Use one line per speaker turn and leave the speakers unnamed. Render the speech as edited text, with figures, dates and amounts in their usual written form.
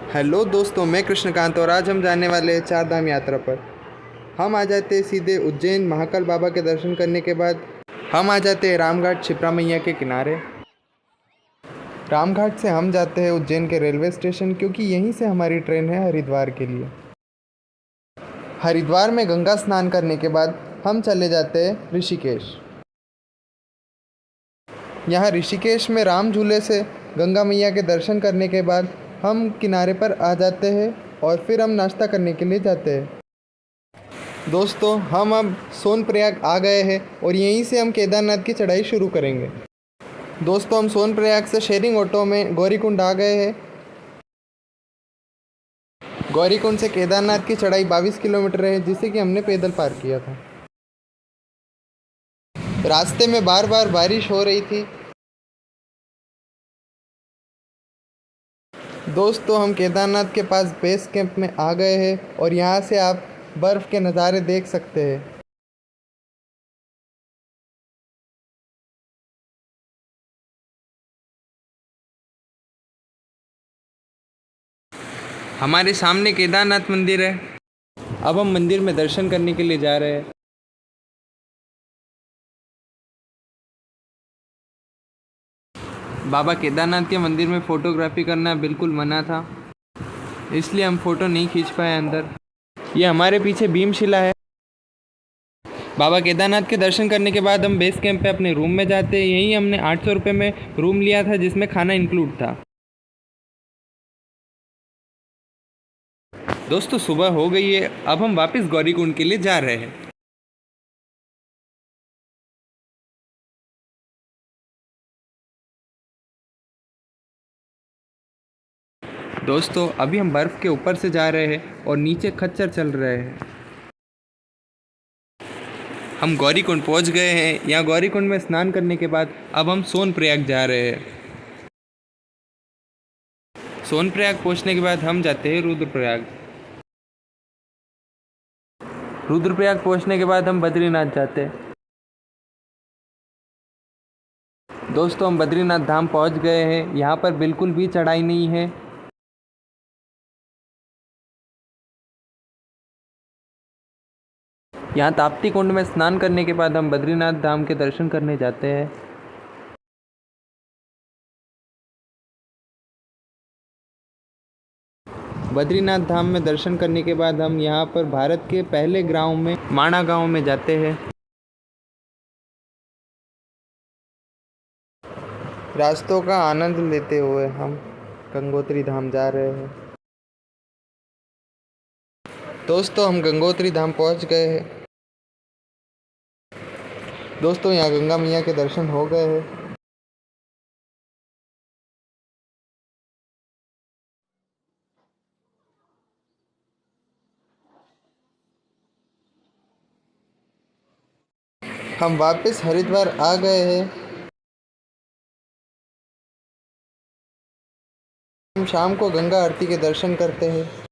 Hello दोस्तों, मैं कृष्णकांत और आज हम जाने वाले हैं चार धाम यात्रा पर। हम आ जाते हैं सीधे उज्जैन महाकाल बाबा के दर्शन करने के बाद हम आ जाते हैं रामघाट क्षिप्रा मैया के किनारे। रामघाट से हम जाते हैं उज्जैन के रेलवे स्टेशन, क्योंकि यहीं से हमारी ट्रेन है हरिद्वार के लिए। हरिद्वार में गंगा स्नान करने के बाद हम चले जाते हैं ऋषिकेश। यहाँ ऋषिकेश में राम झूले से गंगा मैया के दर्शन करने के बाद हम किनारे पर आ जाते हैं और फिर हम नाश्ता करने के लिए जाते हैं। दोस्तों, हम अब सोनप्रयाग आ गए हैं और यहीं से हम केदारनाथ की चढ़ाई शुरू करेंगे। दोस्तों, हम सोनप्रयाग से शेयरिंग ऑटो में गौरीकुंड आ गए हैं। गौरीकुंड से केदारनाथ की चढ़ाई 22 किलोमीटर है, जिसे कि हमने पैदल पार किया था। रास्ते में बार बार बारिश हो रही थी। दोस्तों, हम केदारनाथ के पास बेस कैंप में आ गए हैं और यहाँ से आप बर्फ़ के नज़ारे देख सकते हैं। हमारे सामने केदारनाथ मंदिर है। अब हम मंदिर में दर्शन करने के लिए जा रहे हैं। बाबा केदारनाथ के मंदिर में फ़ोटोग्राफी करना बिल्कुल मना था, इसलिए हम फ़ोटो नहीं खींच पाए अंदर। ये हमारे पीछे भीमशिला है। बाबा केदारनाथ के दर्शन करने के बाद हम बेस कैंप पे अपने रूम में जाते हैं। यहीं हमने 800 रुपये में रूम लिया था, जिसमें खाना इंक्लूड था। दोस्तों, सुबह हो गई है। अब हम वापस गौरीकुंड के लिए जा रहे हैं। दोस्तों, अभी हम बर्फ़ के ऊपर से जा रहे हैं और नीचे खच्चर चल रहे हैं। हम गौरीकुंड पहुंच गए हैं। यहाँ गौरीकुंड में स्नान करने के बाद अब हम सोनप्रयाग जा रहे हैं। सोनप्रयाग पहुंचने के बाद हम जाते हैं रुद्रप्रयाग। रुद्रप्रयाग पहुंचने के बाद हम बद्रीनाथ जाते हैं। दोस्तों, हम बद्रीनाथ धाम पहुंच गए हैं। यहाँ पर बिल्कुल भी चढ़ाई नहीं है। यहाँ ताप्ती कुंड में स्नान करने के बाद हम बद्रीनाथ धाम के दर्शन करने जाते हैं। बद्रीनाथ धाम में दर्शन करने के बाद हम यहाँ पर भारत के पहले गांव में माणा गांव में जाते हैं। रास्तों का आनंद लेते हुए हम गंगोत्री धाम जा रहे हैं। दोस्तों, हम गंगोत्री धाम पहुँच गए हैं। दोस्तों, यहाँ गंगा मैया के दर्शन हो गए हैं। हम वापस हरिद्वार आ गए हैं। हम शाम को गंगा आरती के दर्शन करते हैं।